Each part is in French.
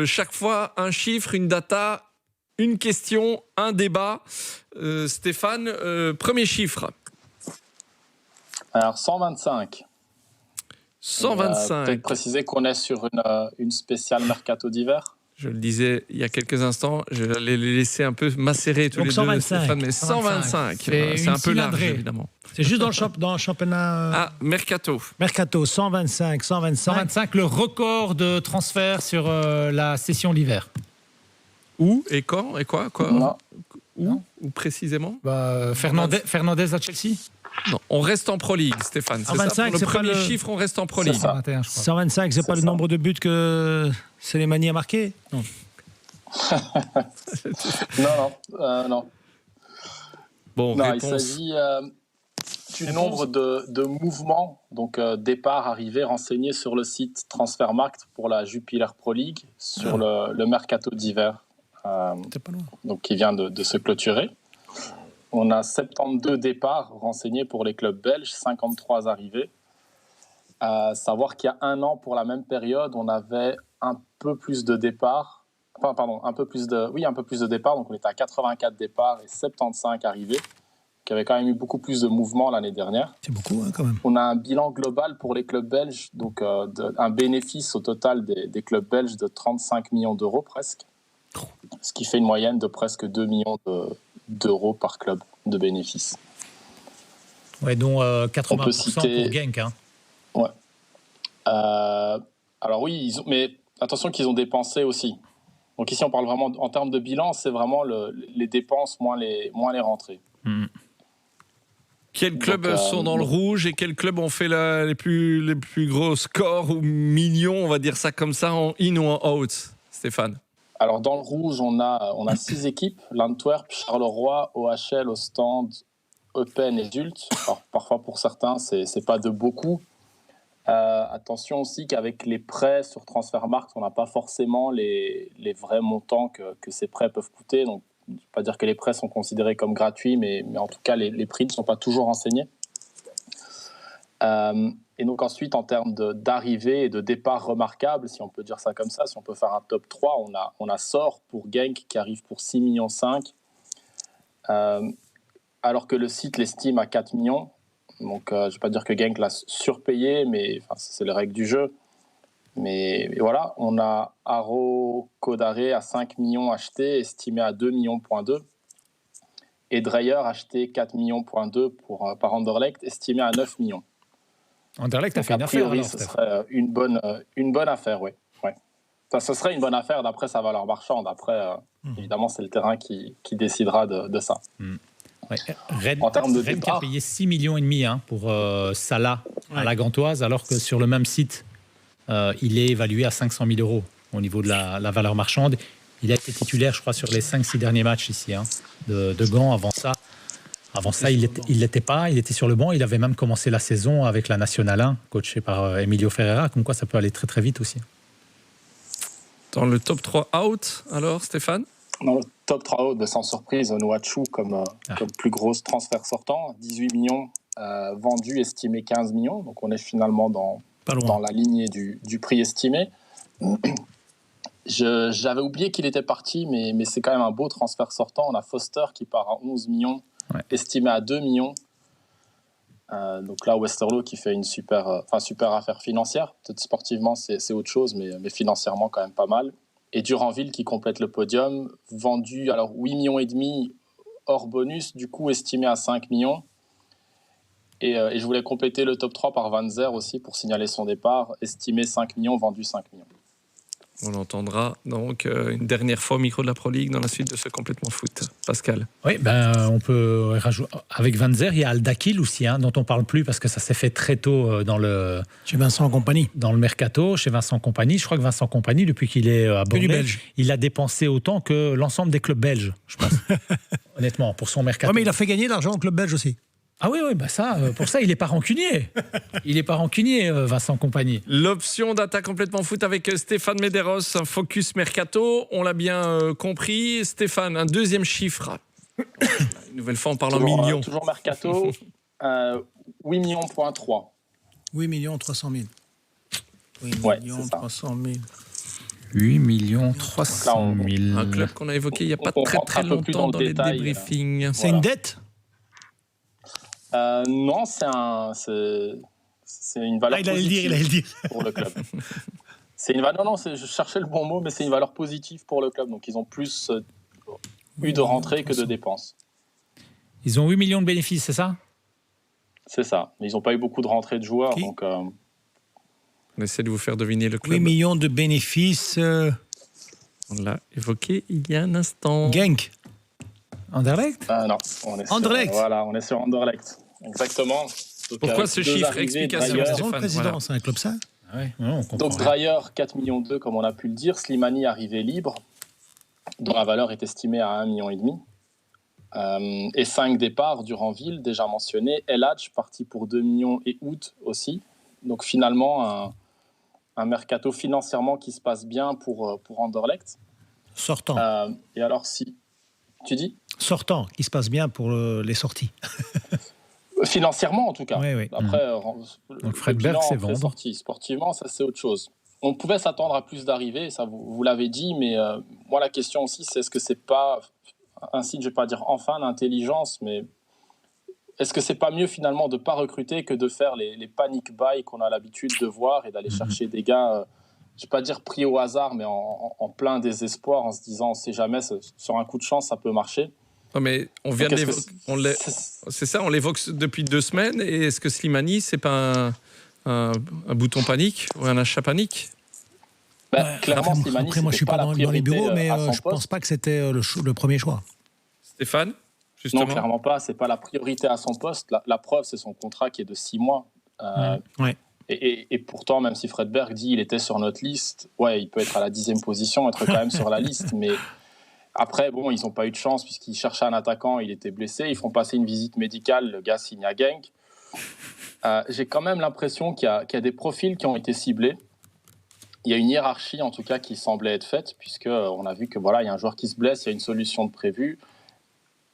Chaque fois, un chiffre, une data, une question, un débat. Stéphane, premier chiffre. Alors, 125. 125. Peut-être préciser qu'on est sur une spéciale mercato d'hiver. Je le disais il y a quelques instants, je vais les laisser un peu macérer tous les 125, deux, Stéphane, mais 125. C'est un peu large, évidemment. C'est juste dans le championnat. Ah, Mercato. Mercato, 125. 125, le record de transfert sur la session d'hiver. Où et quand et quoi Non. Où précisément Fernandez à Chelsea. Non, on reste en Pro League, Stéphane. C'est 125, ça, pour le c'est pas premier le- chiffre, on reste en Pro League. 121, je crois. 125, c'est pas le ça. nombre de buts que Slimani a marqué? Non. Non. Bon, Non, il réponse. s'agit du nombre de mouvements, donc départ, arrivée, renseignés sur le site Transfermarkt pour la Jupiler Pro League sur le mercato d'hiver, C'est pas loin. donc qui vient de se clôturer. On a 72 départs renseignés pour les clubs belges, 53 arrivées. Savoir qu'il y a un an, pour la même période, on avait un peu plus de départs. Un peu plus de départs. Donc on était à 84 départs et 75 arrivées. Donc il y avait quand même eu beaucoup plus de mouvements l'année dernière. C'est beaucoup, quand même. On a un bilan global pour les clubs belges, donc un bénéfice au total des clubs belges de 35 millions d'euros presque. Ce qui fait une moyenne de presque 2 millions d'euros par club de bénéfices. Ouais, dont 80% On peut citer- pour Genk. Hein. Ouais. Alors oui, mais attention qu'ils ont dépensé aussi. Donc ici, on parle vraiment, en termes de bilan, c'est vraiment les dépenses moins les rentrées. Quels clubs Donc, sont dans le rouge et quels clubs ont fait les plus gros scores ou millions, on va dire ça comme ça, en in ou en out, Stéphane? Alors dans le rouge, on a 6 équipes, l'Antwerp, Charleroi, OHL, Ostende, Eupen et Zulte. Alors parfois pour certains, c'est pas de beaucoup. Attention aussi qu'avec les prêts sur Transfermarkt, on n'a pas forcément les vrais montants que ces prêts peuvent coûter. Donc, je ne veux pas dire que les prêts sont considérés comme gratuits, mais en tout cas, les prix ne sont pas toujours renseignés. Et donc ensuite, en termes d'arrivée et de départ remarquables, si on peut dire ça comme ça, si on peut faire un top 3, on a Sor pour Genk qui arrive pour 6,5 millions, alors que le site l'estime à 4 millions. Donc, je ne vais pas dire que Genk l'a surpayé, mais c'est les règles du jeu. Mais voilà, on a Aro Kodare à 5 millions acheté, estimé à 2,2 millions. Et Dreyer acheté 4,2 millions par Anderlecht, estimé à 9 millions. Anderlecht a Donc, fait une a affaire. priori, Alors, ce Steph. serait une bonne affaire, oui. Ouais. Enfin, ce serait une bonne affaire d'après sa valeur marchande. Après, évidemment, c'est le terrain qui décidera de ça. Ouais. Rennes, En termes de Rennes qui a départ. payé 6,5 millions pour Salah à la Gantoise, alors que sur le même site, il est évalué à 500 000 euros au niveau de la valeur marchande. Il a été titulaire, je crois, sur les 5-6 derniers matchs ici de Gand. Avant ça, il l'était pas. Il était sur le banc. Il avait même commencé la saison avec la Nationale 1, coaché par Emilio Ferreira. Comme quoi, ça peut aller très très vite aussi. Dans le top 3 out, alors, Stéphane? Dans le top 3 haut, sans surprise, Onuachu comme plus gros transfert sortant, 18 millions, vendu, estimé 15 millions. Donc on est finalement dans la lignée du prix estimé. J'avais oublié qu'il était parti, mais c'est quand même un beau transfert sortant. On a Foster qui part à 11 millions, estimé à 2 millions. Donc là, Westerlo qui fait une super affaire financière. Peut-être sportivement, c'est autre chose, mais financièrement, quand même pas mal. Et Duranville qui complète le podium, vendu alors 8,5 millions hors bonus, du coup estimé à 5 millions. Et je voulais compléter le top 3 par Van Zer aussi pour signaler son départ, estimé 5 millions, vendu 5 millions. On l'entendra donc une dernière fois au micro de la Pro League dans la suite de ce Complètement Foot. Pascal. Oui, on peut rajouter. Avec Van Zer, il y a Aldakil aussi, dont on ne parle plus parce que ça s'est fait très tôt Chez Vincent Compagnie. Dans le mercato, chez Vincent Compagnie. Je crois que Vincent Compagnie, depuis qu'il est à Bordeaux, il a dépensé autant que l'ensemble des clubs belges, je pense. Honnêtement, pour son mercato. Oui, mais il a fait gagner de l'argent au club belge aussi. Ah oui, pour ça, il n'est pas rancunier. Il n'est pas rancunier, Vincent Compagnie. L'option data Complètement Foot avec Stéphane Medeiros, un focus mercato. On l'a bien compris. Stéphane, un deuxième chiffre. Une nouvelle fois, on parle en millions. Toujours mercato, 8 millions, 3. 8 300 000. 8 Ouais, millions c'est ça. 300 000. 8 300 000. Un club qu'on a évoqué il n'y a pas On très rentre un peu plus longtemps dans dans le les détail, débriefings. C'est une dette? Non, c'est une valeur Il allait positive le dire. pour le club. C'est une valeur, non, je cherchais le bon mot, mais c'est une valeur positive pour le club. Donc, ils ont plus eu de rentrées que de dépenses. Ils ont 8 millions de bénéfices, c'est ça? C'est ça. Mais ils n'ont pas eu beaucoup de rentrées de joueurs. Ok. Donc, On essaie de vous faire deviner le 8 club. millions de bénéfices. On l'a évoqué il y a un instant. Genk. Anderlecht? non, on est Anderlecht. Voilà, on est sur Anderlecht. Exactement. Donc, Pourquoi avec ce deux chiffre? arrivées, Explication. Dreyer. Raison, Stéphane, le président, voilà. c'est un club ça. Ouais, on comprend. Donc Dreyer, 4,2 millions, comme on a pu le dire. Slimani arrivé libre, dont la valeur est estimée à 1,5 million. Et 5 départs, Duranville, déjà mentionné. El Hadj, parti pour 2 millions, et Août aussi. Donc finalement, un mercato financièrement qui se passe bien pour Anderlecht. Sortant. Et alors, si tu dis Sortant, qui se passe bien pour les sorties. financièrement, en tout cas. Oui, oui. Après, Donc Fred Berg, c'est vendre. sorti. Sportivement, ça c'est autre chose. On pouvait s'attendre à plus d'arrivées, ça vous l'avez dit, mais moi la question aussi, c'est est-ce que c'est pas un signe, je vais pas dire enfin d'intelligence, mais est-ce que c'est pas mieux finalement de pas recruter que de faire les panic buy qu'on a l'habitude de voir et d'aller chercher des gars, je vais pas dire pris au hasard, mais en plein désespoir, en se disant on sait jamais, sur un coup de chance ça peut marcher. Non, mais on vient de Donc, l'évoquer. C'est ça, on l'évoque depuis 2 semaines. Et est-ce que Slimani, c'est pas un bouton panique ou un achat panique? Clairement, Slimani, Après, moi, je suis c'était pas la dans les bureaux, priorité, mais à son je pense poste. pas que c'était le premier choix. Stéphane, justement. Non, clairement pas. C'est pas la priorité à son poste. La preuve, c'est son contrat qui est de 6 mois. Ouais. Et pourtant, même si Fred Berg dit il était sur notre liste, ouais, il peut être à la 10e position, être quand même sur la liste. Mais après, bon, ils n'ont pas eu de chance puisqu'ils cherchaient un attaquant, il était blessé. Ils font passer une visite médicale, le gars signe à Genk. J'ai quand même l'impression qu'il y a des profils qui ont été ciblés. Il y a une hiérarchie, en tout cas, qui semblait être faite, puisqu'on a vu que voilà, il y a un joueur qui se blesse, il y a une solution de prévue.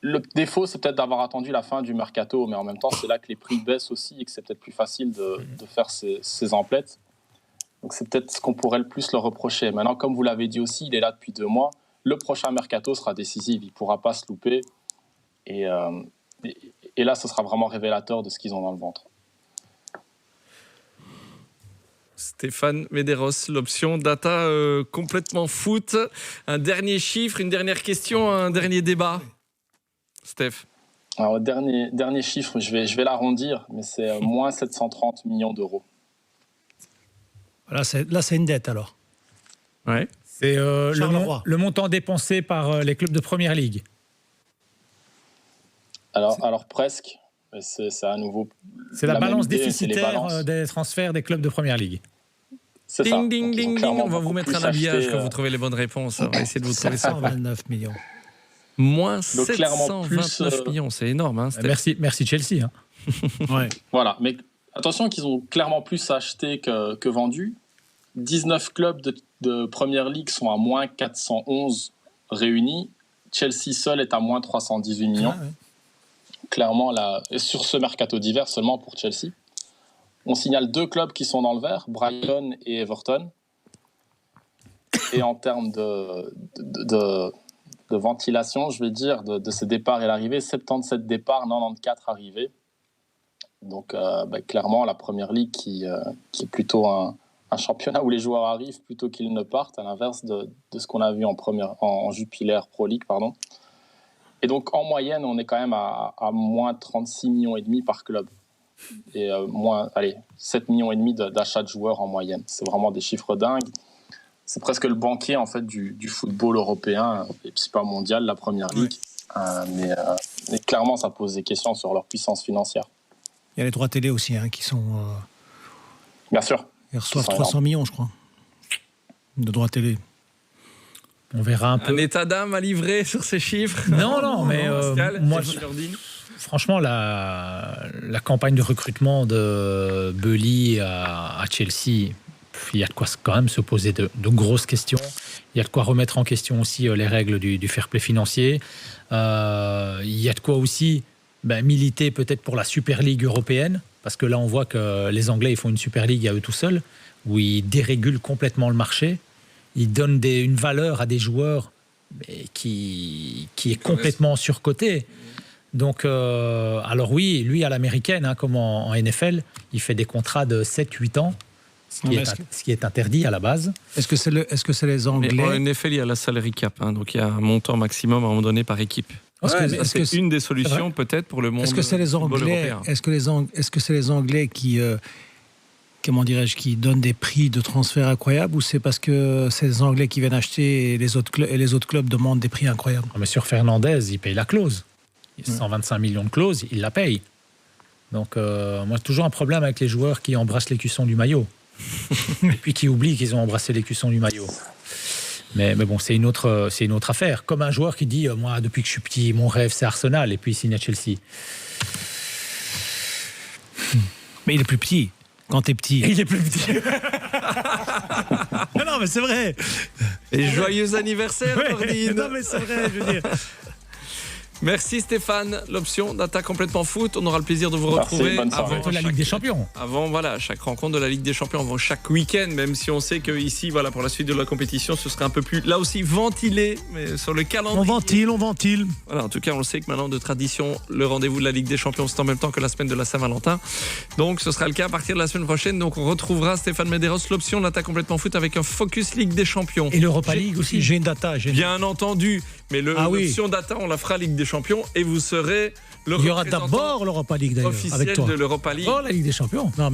Le défaut, c'est peut-être d'avoir attendu la fin du mercato, mais en même temps, c'est là que les prix baissent aussi et que c'est peut-être plus facile de faire ces emplettes. Donc, c'est peut-être ce qu'on pourrait le plus le reprocher. Maintenant, comme vous l'avez dit aussi, il est là depuis 2 mois. Le prochain mercato sera décisif, il ne pourra pas se louper. Et là, ce sera vraiment révélateur de ce qu'ils ont dans le ventre. Stéphane Medeiros, l'option data complètement foot. Un dernier chiffre, une dernière question, un dernier débat. Steph. Alors, dernier chiffre, je vais l'arrondir, mais c'est moins 730 millions d'euros. Là, c'est une dette alors. Ouais. C'est Charleroi. le montant dépensé par les clubs de Première Ligue. Alors presque. Mais c'est à nouveau. C'est la balance même idée, c'est les déficitaire balances. des transferts des clubs de Première Ligue. C'est ça. Ding, ding, Donc, ils ont ding, ding. clairement On va vous beaucoup mettre plus un habillage acheté, quand vous trouvez les bonnes réponses. On va essayer de vous trouver ça. 129 millions. Moins Donc, clairement, 729 plus, millions, c'est énorme. Hein, Steph. Merci Chelsea. Hein. Ouais. Voilà, mais attention qu'ils ont clairement plus acheté que vendu. 19 clubs de Première Ligue sont à moins 411 réunis. Chelsea seul est à moins 318 millions. Ah, ouais. Clairement, là, et sur ce mercato d'hiver seulement pour Chelsea. On signale 2 clubs qui sont dans le vert, Brighton et Everton. Et en termes de ventilation, je vais dire, de ces départs et l'arrivée, 77 départs, 94 arrivées. Donc, clairement, la Première Ligue qui est plutôt un championnat où les joueurs arrivent plutôt qu'ils ne partent, à l'inverse de ce qu'on a vu en Jupiler Pro League, pardon. Et donc, en moyenne, on est quand même à moins 36,5 millions par club. Et 7,5 millions d'achats de joueurs en moyenne. C'est vraiment des chiffres dingues. C'est presque le banquier en fait, du football européen, et c'est pas mondial, la Première Ligue. Mais clairement, ça pose des questions sur leur puissance financière. Il y a les droits télé aussi qui sont. Bien sûr. Ils reçoivent Ils sont 300 millions, je crois, de droits télé. On verra un peu. Un état d'âme à livrer sur ces chiffres. Non, mais Pascal, moi, c'est Gordine. franchement, la campagne de recrutement de Bully à Chelsea, il y a de quoi quand même se poser de grosses questions. Il y a de quoi remettre en question aussi les règles du fair play financier. Il y a de quoi aussi militer peut-être pour la Super League européenne, parce que là, on voit que les Anglais ils font une Super League à eux tout seuls, où ils dérégulent complètement le marché. il donne une valeur à des joueurs mais qui est complètement surcotée. Donc, alors oui, lui à l'américaine, hein, comme en NFL, il fait des contrats de 7-8 ans, ce qui est interdit à la base. Est-ce que c'est les Anglais? Mais en NFL, il y a la salary cap, hein, donc il y a un montant maximum à un moment donné par équipe. C'est une des solutions peut-être pour le monde. Est-ce que c'est les Anglais? Est-ce que c'est les Anglais qui comment dirais-je, qui donnent des prix de transfert incroyables, ou c'est parce que c'est les Anglais qui viennent acheter et les autres clubs demandent des prix incroyables? Mais sur Fernandez, il paye la clause. 125 millions de clause, il la paye. Donc, moi, j'ai toujours un problème avec les joueurs qui embrassent l'écusson du maillot. Et puis qui oublient qu'ils ont embrassé l'écusson du maillot. Mais bon, c'est une autre affaire. Comme un joueur qui dit, moi, depuis que je suis petit, mon rêve, c'est Arsenal, et puis il signe à Chelsea. Mais il est plus petit. Quand t'es petit. Il est plus petit. Non, mais c'est vrai. Et joyeux anniversaire, Nordine. Non, mais c'est vrai, je veux dire. Merci Stéphane. L'option data complètement foot. On aura le plaisir de vous retrouver avant la Ligue des Champions. Avant chaque rencontre de la Ligue des Champions, avant chaque week-end, même si on sait que ici, pour la suite de la compétition, ce serait un peu plus, là aussi, ventilé, mais sur le calendrier. On ventile. Voilà, en tout cas, on le sait que maintenant, de tradition, le rendez-vous de la Ligue des Champions, c'est en même temps que la semaine de la Saint-Valentin. Donc, ce sera le cas à partir de la semaine prochaine. Donc, on retrouvera Stéphane Medeiros, l'option data complètement foot avec un focus Ligue des Champions. Et l'Europa League aussi. J'ai une data. Bien entendu. Mais l'option data, on la fera Ligue des Champions et vous serez le Il y aura d'abord l'Europa League d'ailleurs. Officiel avec toi. de l'Europa League. Oh, la Ligue des Champions. Non, mais